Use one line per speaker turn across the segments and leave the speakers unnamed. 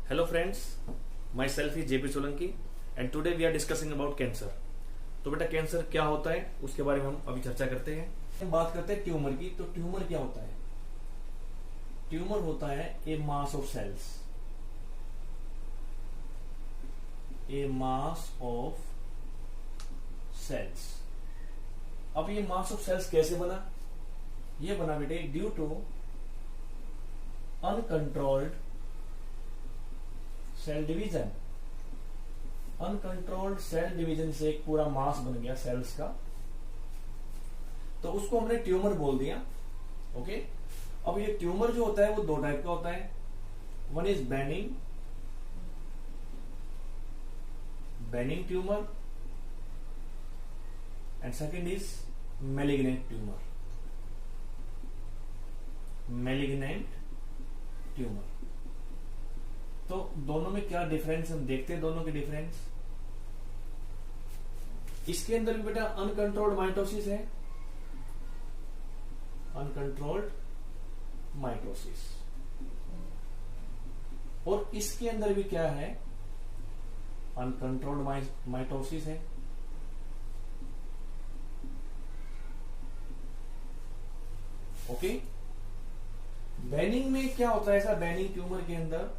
Hello friends, myself is JP Solanki and today we are discussing about cancer. तो बेटा cancer क्या होता है उसके बारे में हम अभी चर्चा करते हैं। हम बात करते हैं ट्यूमर की। तो ट्यूमर क्या होता है? ट्यूमर होता है a mass of cells, a mass of cells. अब ये मास ऑफ सेल्स कैसे बना? ये बना बेटे due to uncontrolled cell division. Uncontrolled cell division से एक पूरा मास बन गया सेल्स का, तो उसको हमने ट्यूमर बोल दिया। ओके, अब ये ट्यूमर जो होता है वो दो टाइप का होता है। One is benign tumour and second is malignant tumour. Malignant tumour, तो दोनों में क्या डिफरेंस हम देखते हैं। दोनों के डिफरेंस, इसके अंदर भी बेटा अनकंट्रोल्ड माइटोसिस है, अनकंट्रोल्ड माइटोसिस, और इसके अंदर भी क्या है? अनकंट्रोल्ड माइटोसिस है। ओके, बेनिंग में क्या होता है? ऐसा बेनिंग ट्यूमर के अंदर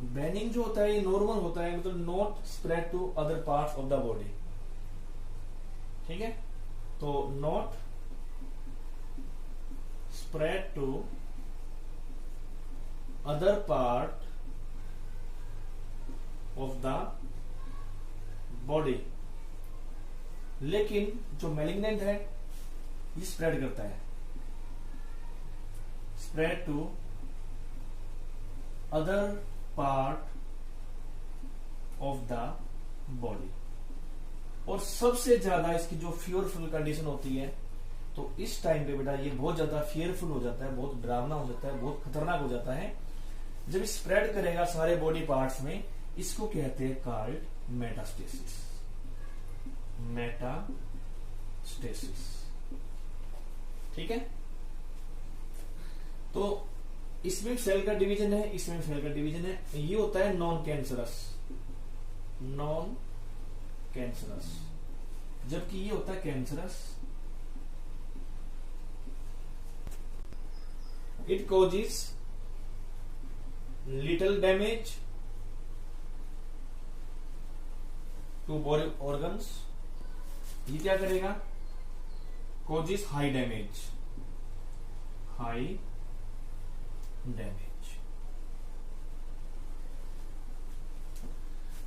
बेनिंग जो होता है ये नॉर्मल होता है, मतलब not spread to other parts of the body. ठीक है, तो not spread to other part of the body. लेकिन जो मैलिग्नेंट है ये स्प्रेड करता है, spread to other part of the body. और सबसे ज्यादा इसकी जो फियरफुल कंडीशन होती है, तो इस टाइम पे बेटा ये बहुत ज्यादा फियरफुल हो जाता है, बहुत डरावना हो जाता है, बहुत खतरनाक हो जाता है जब स्प्रेड करेगा सारे बॉडी पार्ट्स में। इसको कहते हैं कॉल्ड मेटास्टेसिस। मेटास्टेसिस, ठीक है। तो इसमें सेल का डिवीजन है, इसमें सेल का डिवीजन है। ये होता है नॉन कैंसरस, नॉन कैंसरस, जबकि ये होता है cancerous. It causes little damage to body organs. ये क्या करेगा? Causes high damage, high damage.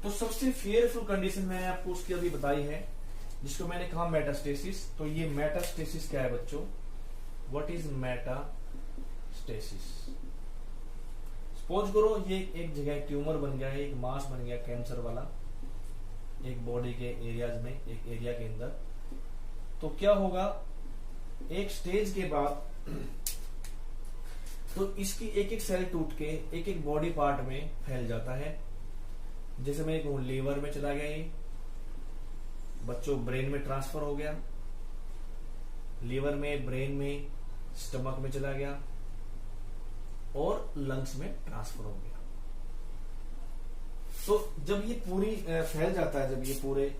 तो सबसे फियरफुल कंडीशन मैंने आपको उसकी अभी बताई है, जिसको मैंने कहा मेटास्टेसिस। तो ये मेटास्टेसिस क्या है बच्चों? What is metastasis? सपोज करो ये एक जगह ट्यूमर बन गया है, एक मास बन गया कैंसर वाला, एक बॉडी के एरियाज में, एक एरिया के अंदर। तो क्या होगा? एक स्टेज के बाद तो इसकी एक एक सेल टूट के एक एक बॉडी पार्ट में फैल जाता है। जैसे मैं कहूं लीवर में चला गया, ये बच्चों ब्रेन में ट्रांसफर हो गया, लीवर में, ब्रेन में, स्टमक में चला गया, और लंग्स में ट्रांसफर हो गया। तो जब ये पूरी फैल जाता है, जब ये पूरे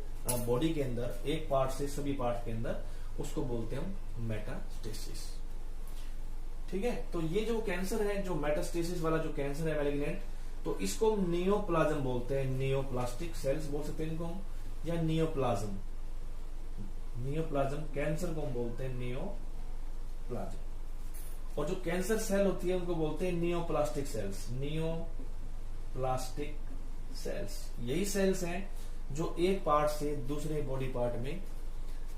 बॉडी के अंदर एक पार्ट से सभी पार्ट के अंदर, उसको बोलते हैं हम मेटास्टेसिस। ठीक है, तो ये जो कैंसर है, जो मेटास्टेसिस वाला जो कैंसर है मैलिग्नेंट, तो इसको हम नियोप्लाज्म बोलते हैं। नियोप्लास्टिक सेल्स बोल सकते हैं इनको हम, या नियोप्लाज्म। नियोप्लाज्म कैंसर को हम बोलते हैं नियोप्लाज्म। और जो कैंसर सेल होती है उनको बोलते हैं नियोप्लास्टिक सेल्स। नियोप्लास्टिक सेल्स यही सेल्स हैं जो एक पार्ट से दूसरे बॉडी पार्ट में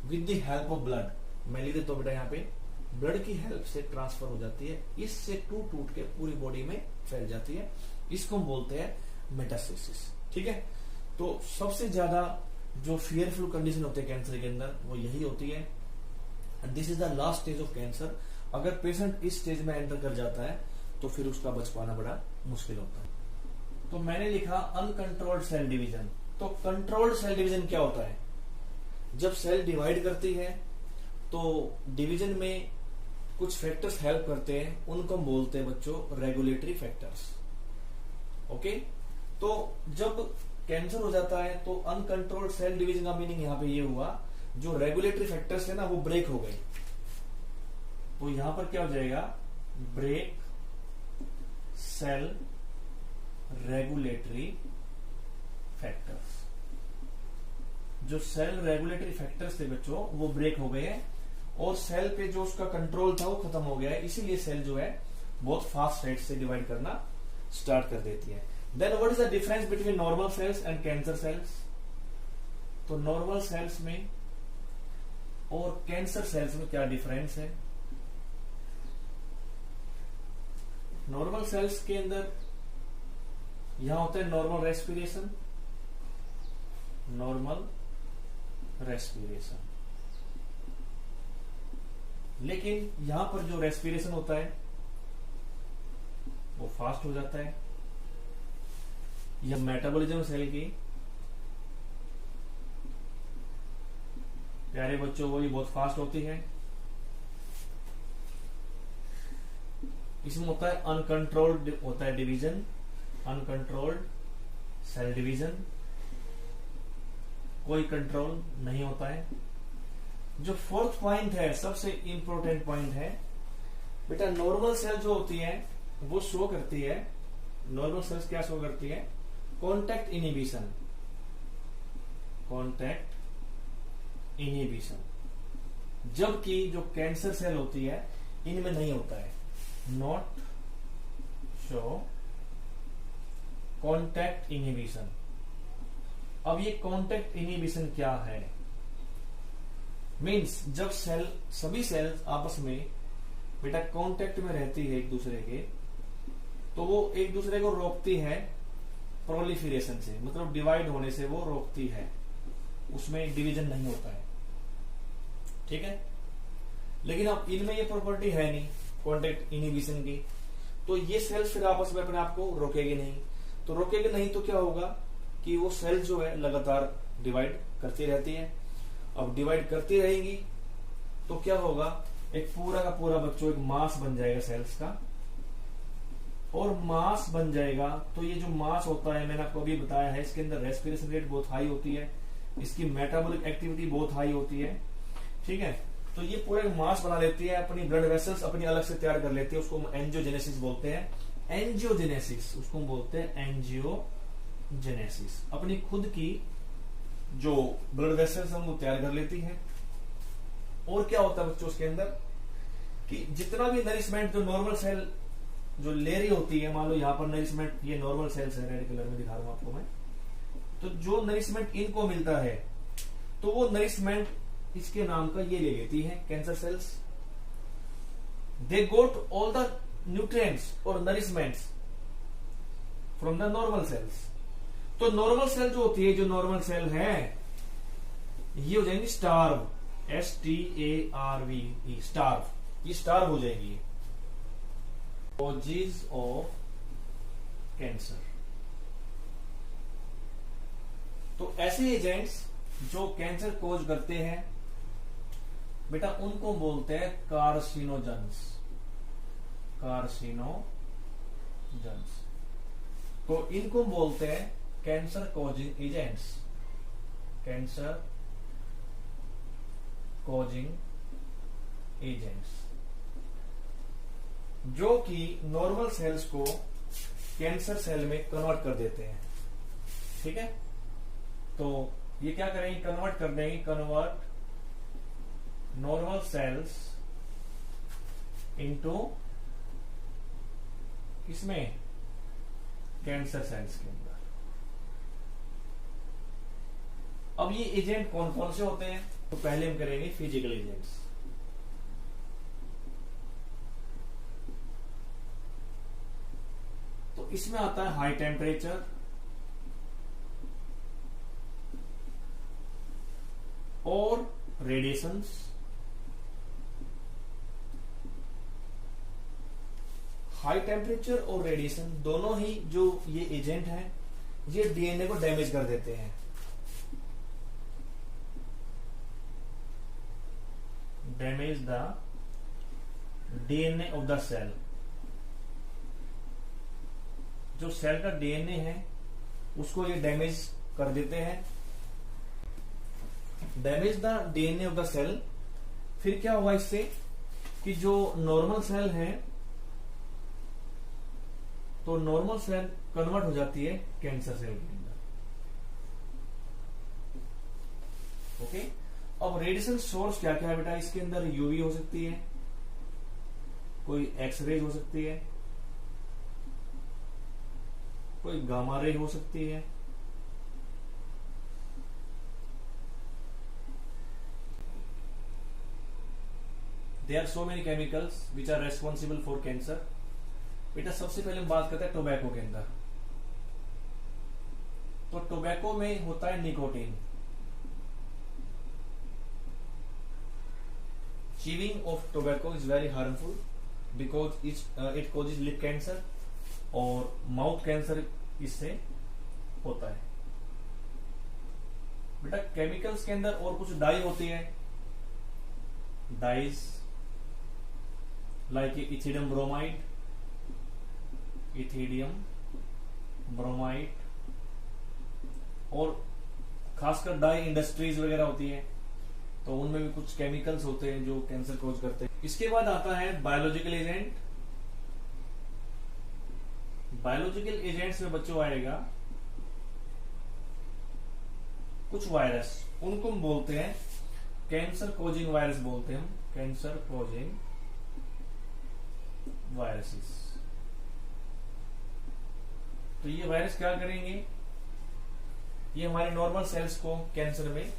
with the help of blood, मैं लिख देता हूं बेटा यहाँ पे, ब्लड की हेल्प से ट्रांसफर हो जाती है, इससे टूट टूट के पूरी बॉडी में फैल जाती है। इसको हम बोलते हैं मेटास्टेसिस। ठीक है, तो सबसे ज्यादा जो फियरफुल कंडीशन होती है कैंसर के अंदर वो यही होती है। This is the last stage of cancer. अगर पेशेंट इस स्टेज में एंटर कर जाता है तो फिर उसका बच पाना बड़ा मुश्किल होता है। तो मैंने लिखा अनकंट्रोल्ड सेल डिवीजन। तो कंट्रोल्ड सेल डिवीजन क्या होता है? जब सेल डिवाइड करती है तो डिवीजन में कुछ फैक्टर्स हेल्प करते हैं, उनको हम बोलते हैं बच्चों रेगुलेटरी फैक्टर्स। ओके, तो जब कैंसर हो जाता है तो अनकंट्रोल्ड सेल डिवीजन का मीनिंग यहां पे ये हुआ, जो रेगुलेटरी फैक्टर्स है ना वो ब्रेक हो गए। तो यहां पर क्या हो जाएगा, ब्रेक सेल रेगुलेटरी फैक्टर्स। जो सेल रेगुलेटरी फैक्टर्स थे बच्चों वो ब्रेक हो गए हैं और सेल पे जो उसका कंट्रोल था वो खत्म हो गया है, इसीलिए सेल जो है बहुत फास्ट रेट से डिवाइड करना स्टार्ट कर देती है। Then what is the difference between normal cells and cancer cells? तो नॉर्मल सेल्स में और कैंसर सेल्स में क्या डिफरेंस है? नॉर्मल सेल्स के अंदर यहां होता है नॉर्मल रेस्पिरेशन, नॉर्मल रेस्पिरेशन, लेकिन यहां पर जो रेस्पिरेशन होता है वो फास्ट हो जाता है। यह मेटाबॉलिज्म सेल की, प्यारे बच्चों, वो भी बहुत फास्ट होती है। इसमें होता है अनकंट्रोल्ड होता है डिवीजन, अनकंट्रोल्ड सेल डिवीजन, कोई कंट्रोल नहीं होता है। जो फोर्थ पॉइंट है, सबसे इंपॉर्टेंट पॉइंट है बेटा, नॉर्मल सेल जो होती है वो शो करती है, नॉर्मल सेल्स क्या शो करती है? कॉन्टैक्ट इनहिबिशन, कॉन्टैक्ट इनहिबिशन, जबकि जो कैंसर सेल होती है इनमें नहीं होता है, नॉट शो कॉन्टैक्ट इनहिबिशन। अब ये कॉन्टैक्ट इनहिबिशन क्या है? मींस जब सेल, सभी सेल्स आपस में बेटा कांटेक्ट में रहती है एक दूसरे के, तो वो एक दूसरे को रोकती है प्रोलिफरेशन से, मतलब डिवाइड होने से वो रोकती है, उसमें डिवीजन नहीं होता है, ठीक है। लेकिन अब इनमें ये प्रॉपर्टी है नहीं कांटेक्ट इनहिबिशन की, तो ये सेल्स फिर आपस में अपने आप को रोकेगी नहीं। तो रोकेगी नहीं तो क्या होगा कि वो सेल जो है लगातार डिवाइड करती रहती है। अब डिवाइड करती रहेंगी तो क्या होगा, एक पूरा का पूरा बच्चों एक मास बन जाएगा सेल्स का, और मास बन जाएगा तो ये जो मास होता है मैंने आपको अभी बताया है, इसके अंदर रेस्पिरेशन रेट बहुत हाई होती है, इसकी मेटाबॉलिक एक्टिविटी बहुत हाई होती है, ठीक है। तो ये पूरा एक मास बना लेती है, अपनी ब्लड वेसल्स अपनी अलग से तैयार कर लेती है, उसको हम एंजियोजेनेसिस बोलते हैं, एंजियोजेनेसिस उसको बोलते हैं, एंजियोजेनेसिस। अपनी खुद की जो ब्लड वेसल्स हम वो तैयार कर लेती है। और क्या होता है बच्चों उसके अंदर कि जितना भी नरिशमेंट जो नॉर्मल सेल जो ले रही होती है, मान लो यहाँ पर नरिशमेंट, ये नॉर्मल सेल्स है, रेड कलर में दिखा रहा हूं आपको मैं, तो जो नरिशमेंट इनको मिलता है तो वो नरिशमेंट इसके नाम का ये ले लेती है cancer cells. They got all the nutrients और nourishments from the normal cells. तो नॉर्मल सेल जो होती है, जो नॉर्मल सेल है ये हो जाएंगी स्टार्व, STARV, स्टार्व, ये स्टार्व हो जाएगी। कॉजेज ऑफ कैंसर, तो ऐसे एजेंट्स जो कैंसर कोज करते हैं बेटा उनको बोलते हैं कार्सिनोजेंस, कार्सिनोजेंस। तो इनको बोलते हैं cancer causing agents, cancer causing agents, जो कि नॉर्मल सेल्स को कैंसर सेल में कन्वर्ट कर देते हैं, ठीक है। तो ये क्या करेंगे, कन्वर्ट कर देंगे, कन्वर्ट नॉर्मल सेल्स इनटू किसमें, कैंसर सेल्स के अंदर। अब ये एजेंट कौन कौन से होते हैं, तो पहले हम करेंगे फिजिकल एजेंट्स। तो इसमें आता है हाई टेम्परेचर, और रेडिएशंस, हाई टेम्परेचर और रेडिएशन दोनों ही जो ये एजेंट हैं ये डीएनए को डैमेज कर देते हैं। Damage the DNA of the cell, जो सेल का डीएनए है उसको ये डैमेज कर देते हैं, damage the DNA of the cell. फिर क्या हुआ इससे कि जो नॉर्मल सेल है, तो नॉर्मल सेल कन्वर्ट हो जाती है कैंसर सेल के अंदर। ओके, अब रेडिएशन सोर्स क्या क्या है बेटा इसके अंदर? यूवी हो सकती है, कोई एक्सरे हो सकती है, कोई गामा रे हो सकती है, there are so many chemicals which are responsible for cancer. बेटा सबसे पहले हम बात करते हैं टोबैको के अंदर। तो टोबैको में होता है nicotine. Chewing of tobacco is very harmful because it causes lip cancer और माउथ कैंसर इससे होता है। बेटा केमिकल्स के अंदर और कुछ डाई होती है, dyes like ethidium bromide, ethidium bromide, और खासकर डाई इंडस्ट्रीज वगैरह होती है, तो उनमें भी कुछ केमिकल्स होते हैं जो कैंसर कॉज करते हैं। इसके बाद आता है बायोलॉजिकल एजेंट। बायोलॉजिकल एजेंट्स में बच्चों आएगा कुछ वायरस, उनको हम बोलते हैं कैंसर कॉजिंग वायरस बोलते हैं हम, कैंसर कॉजिंग वायरसेस। तो ये वायरस क्या करेंगे? ये हमारे नॉर्मल सेल्स को कैंसर में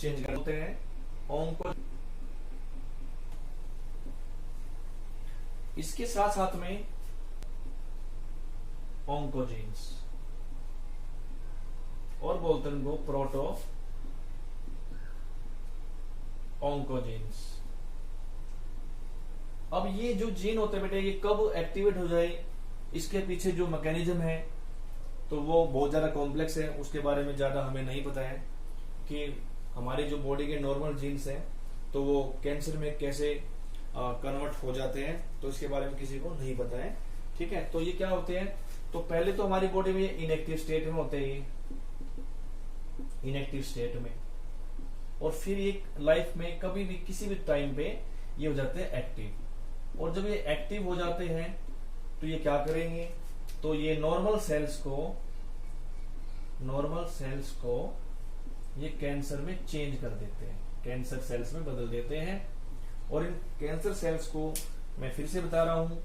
चेंज करते हैं। ऑन्को इसके साथ साथ में ऑन्कोजीन्स और बोलते हैं उनको प्रोटो ऑन्कोजीन्स। अब ये जो जीन होते हैं बेटे, ये कब एक्टिवेट हो जाए, इसके पीछे जो मैकेनिज्म है तो वो बहुत ज्यादा कॉम्प्लेक्स है, उसके बारे में ज्यादा हमें नहीं पता है कि हमारे जो बॉडी के नॉर्मल जीन्स हैं तो वो कैंसर में कैसे कन्वर्ट हो जाते हैं, तो इसके बारे में किसी को नहीं पता है। ठीक है, तो ये क्या होते हैं? तो पहले तो हमारी बॉडी में इनएक्टिव स्टेट में होते हैं, इनएक्टिव स्टेट में, और फिर एक लाइफ में कभी भी किसी भी टाइम पे ये हो जाते हैं एक्टिव। और जब ये एक्टिव हो जाते हैं तो ये क्या करेंगे? तो ये नॉर्मल सेल्स को ये कैंसर में चेंज कर देते हैं, कैंसर सेल्स में बदल देते हैं। और इन कैंसर सेल्स को मैं फिर से बता रहा हूं,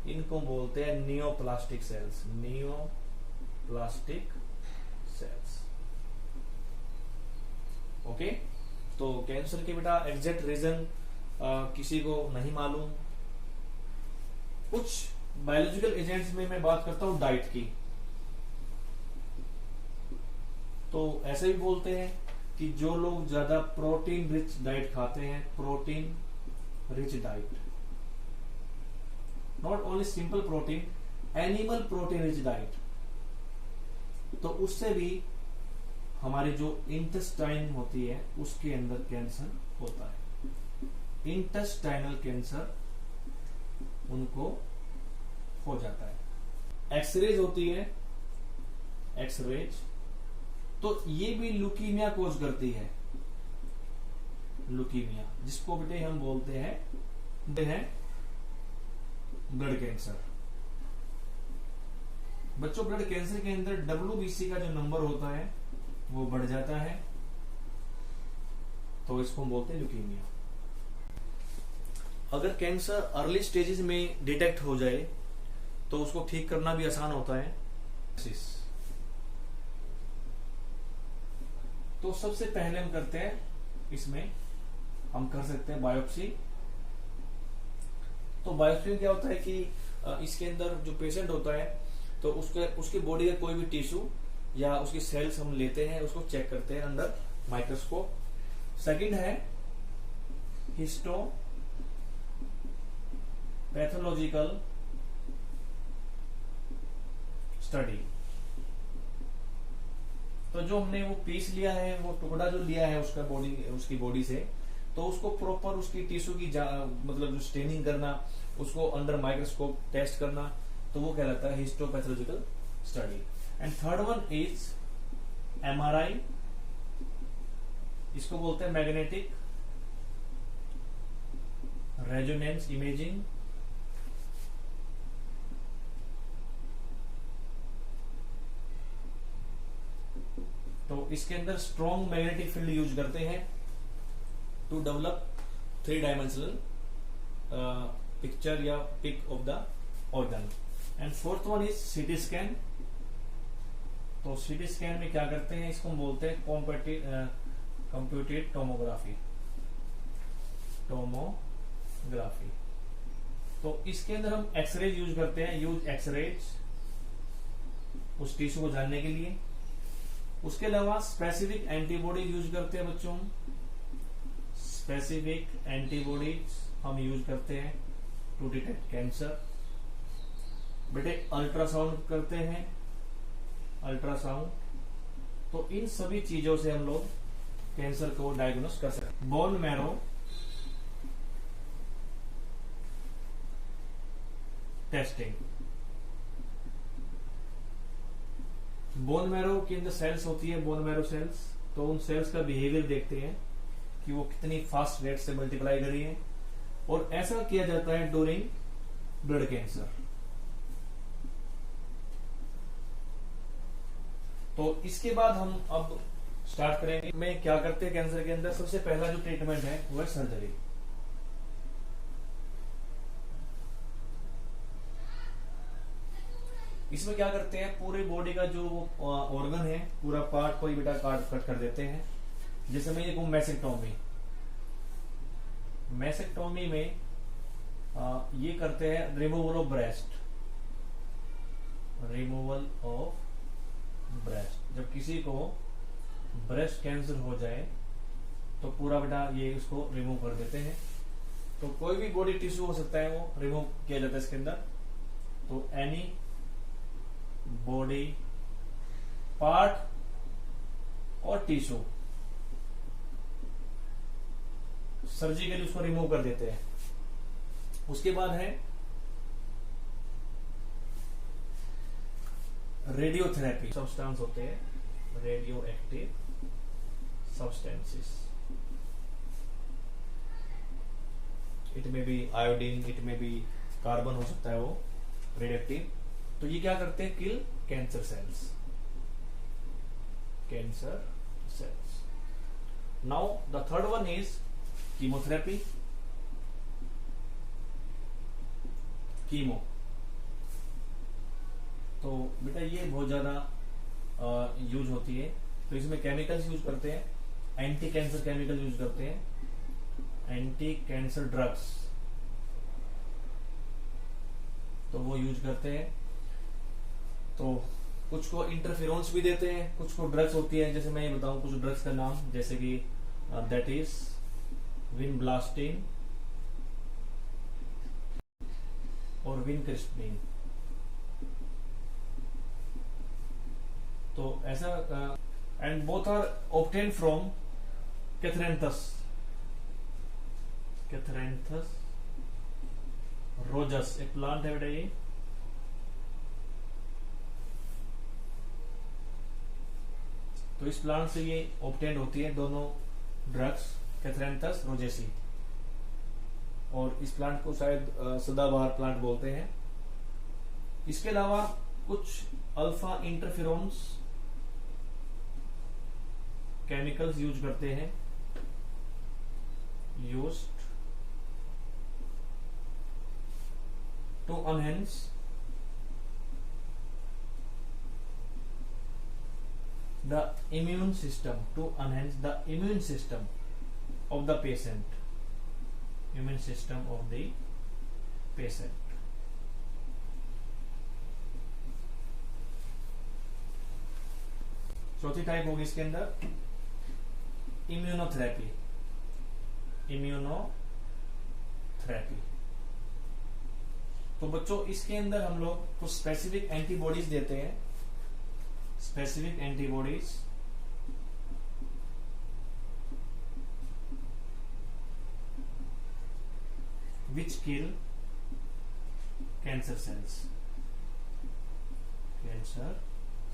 इनको बोलते हैं neoplastic cells, neoplastic cells. Okay, तो कैंसर के बेटा एग्जैक्ट रीजन किसी को नहीं मालूम। कुछ बायोलॉजिकल एजेंट्स में मैं बात करता हूं डाइट की, तो ऐसे भी बोलते हैं कि जो लोग ज्यादा प्रोटीन रिच डाइट खाते हैं, protein rich diet, not only simple protein, animal protein rich diet, तो उससे भी हमारी जो इंटेस्टाइन होती है उसके अंदर कैंसर होता है, इंटेस्टाइनल कैंसर उनको हो जाता है। एक्सरेज होती है, एक्सरेज, तो ये भी ल्यूकीमिया कोज करती है, ल्यूकीमिया, जिसको बेटे हम बोलते हैं ब्लड कैंसर। बच्चों ब्लड कैंसर के अंदर WBC का जो नंबर होता है वो बढ़ जाता है, तो इसको हम बोलते हैं ल्यूकीमिया। अगर कैंसर अर्ली स्टेजेस में डिटेक्ट हो जाए तो उसको ठीक करना भी आसान होता है। तो सबसे पहले हम करते हैं, इसमें हम कर सकते हैं बायोप्सी। तो बायोप्सी में क्या होता है कि इसके अंदर जो पेशेंट होता है तो उसके बॉडी का कोई भी टिश्यू या उसकी सेल्स हम लेते हैं, उसको चेक करते हैं अंडर माइक्रोस्कोप। सेकंड है हिस्टो पैथोलॉजिकल स्टडी। तो जो हमने वो पीस लिया है, वो टुकड़ा जो लिया है उसकी बॉडी से, तो उसको प्रॉपर उसकी टिश्यू की मतलब जो स्टेनिंग करना, उसको अंडर माइक्रोस्कोप टेस्ट करना, तो वो कहलाता है histopathological study. And third one is MRI, इसको बोलते हैं मैग्नेटिक रेजोनेंस इमेजिंग। तो इसके अंदर स्ट्रॉन्ग मैग्नेटिक फील्ड यूज करते हैं टू डेवलप 3 डायमेंशनल पिक्चर या pic of the organ. And fourth one is CT scan. तो सीटी स्कैन में क्या करते हैं, इसको हम बोलते हैं कंप्यूटेड टोमोग्राफी। तो इसके अंदर हम एक्सरेज यूज करते हैं, यूज एक्सरेज उस टिश्यू को जानने के लिए। उसके अलावा स्पेसिफिक एंटीबॉडी यूज करते हैं बच्चों, स्पेसिफिक एंटीबॉडीज हम यूज करते हैं टू डिटेक्ट कैंसर। बेटे अल्ट्रासाउंड करते हैं, अल्ट्रासाउंड। तो इन सभी चीजों से हम लोग कैंसर को डायग्नोस कर सकते हैं। Bone marrow testing. Bone marrow के अंदर सेल्स होती है, बोन मैरो सेल्स। तो उन सेल्स का बिहेवियर देखते हैं कि वो कितनी फास्ट रेट से मल्टीप्लाई कर रही है, और ऐसा किया जाता है ड्यूरिंग ब्लड कैंसर। तो इसके बाद हम अब स्टार्ट करेंगे में क्या करते हैं कैंसर के अंदर। सबसे पहला जो ट्रीटमेंट है वो है सर्जरी। इसमें क्या करते हैं, पूरी बॉडी का जो ऑर्गन है, पूरा पार्ट कोई बेटा कट कर देते हैं। जैसे मैं ये कहूं मैसेक्टोमी। मैसेक्टोमी में ये करते हैं removal of breast, removal of breast. जब किसी को ब्रेस्ट कैंसर हो जाए तो पूरा बेटा ये उसको रिमूव कर देते हैं। तो कोई भी बॉडी टिश्यू हो सकता है, वो रिमूव किया जाता है इसके अंदर। तो एनी बॉडी पार्ट और टिश्यू सर्जिकली उसको रिमूव कर देते हैं। उसके बाद है रेडियोथेरेपी। सब्सटेंस होते हैं रेडियो एक्टिव सब्सटेंसेस। इट में भी आयोडीन, इट में भी कार्बन हो सकता है वो रेडियो एक्टिव। तो ये क्या करते हैं, kill cancer cells, cancer cells. Now the third one is chemotherapy. Chemo, तो बेटा ये बहुत ज्यादा यूज होती है। तो इसमें केमिकल्स यूज करते हैं, एंटी कैंसर केमिकल यूज करते हैं, एंटी कैंसर ड्रग्स तो वो यूज करते हैं। तो कुछ को इंटरफेरोन्स भी देते हैं, कुछ को ड्रग्स होती है। जैसे मैं ये बताऊं कुछ ड्रग्स का नाम, जैसे कि दैट इज विनब्लास्टिन और विनक्रिस्टिन। तो ऐसा and both are obtain from catharanthus, catharanthus roseus एक प्लांट है बेटा ये। तो इस प्लांट से ये ऑब्टेन होती है दोनों ड्रग्स, कैथरेंथस रोजेसी। और इस प्लांट को शायद सदाबहार प्लांट बोलते हैं। इसके अलावा कुछ अल्फा इंटरफेरोन्स केमिकल्स यूज करते हैं, used to enhance the immune system, to enhance the immune system of the patient, immune system of the patient। चौथी टाइप होगी इसके अंदर इम्यूनोथेरेपी। इम्यूनोथेरेपी तो बच्चों इसके अंदर हम लोग कुछ स्पेसिफिक एंटीबॉडीज देते हैं, specific antibodies which kill cancer cells, cancer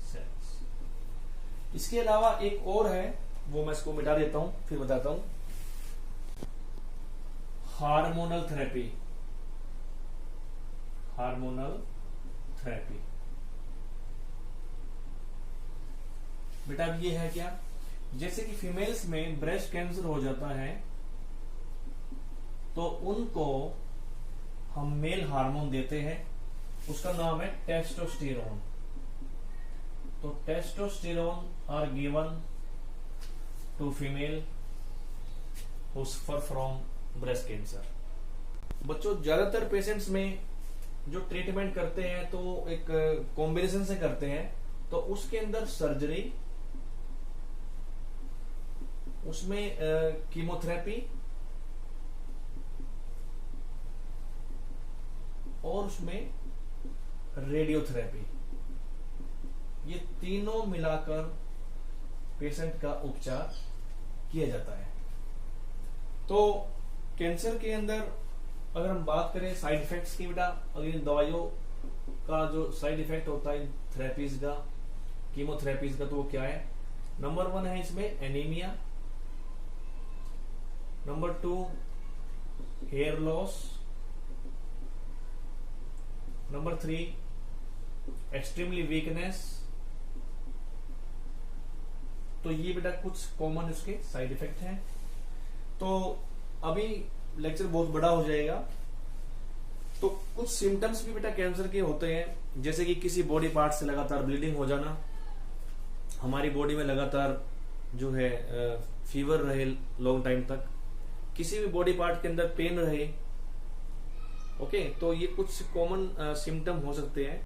cells. इसके अलावा एक और है, वो मैं इसको मिटा देता हूं फिर बताता हूं। Hormonal therapy. हार्मोनल थेरेपी बेटा अब ये है क्या, जैसे कि फीमेल्स में ब्रेस्ट कैंसर हो जाता है तो उनको हम मेल हार्मोन देते हैं, उसका नाम है टेस्टोस्टेरोन। तो testosterone are given to female who suffer from breast cancer. बच्चों ज्यादातर पेशेंट्स में जो ट्रीटमेंट करते हैं तो एक कॉम्बिनेशन से करते हैं, तो उसके अंदर सर्जरी, उसमें कीमोथेरेपी और उसमें रेडियोथेरेपी, ये तीनों मिलाकर पेशेंट का उपचार किया जाता है। तो कैंसर के अंदर अगर हम बात करें साइड इफेक्ट्स की बेटा, अगर इन दवाइयों का जो साइड इफेक्ट होता है थेरेपीज का, कीमोथेरेपीज का, तो वो क्या है? नंबर 1 है इसमें anemia, number 2 hair loss, number 3 extremely weakness. तो ये बेटा कुछ कॉमन इसके साइड इफेक्ट हैं। तो अभी लेक्चर बहुत बड़ा हो जाएगा, तो कुछ सिम्टम्स भी बेटा कैंसर के होते हैं, जैसे कि किसी बॉडी पार्ट से लगातार ब्लीडिंग हो जाना, हमारी बॉडी में लगातार जो है फीवर रहे लॉन्ग टाइम तक, किसी भी बॉडी पार्ट के अंदर पेन रहे। ओके, तो ये कुछ कॉमन सिम्टम हो सकते हैं।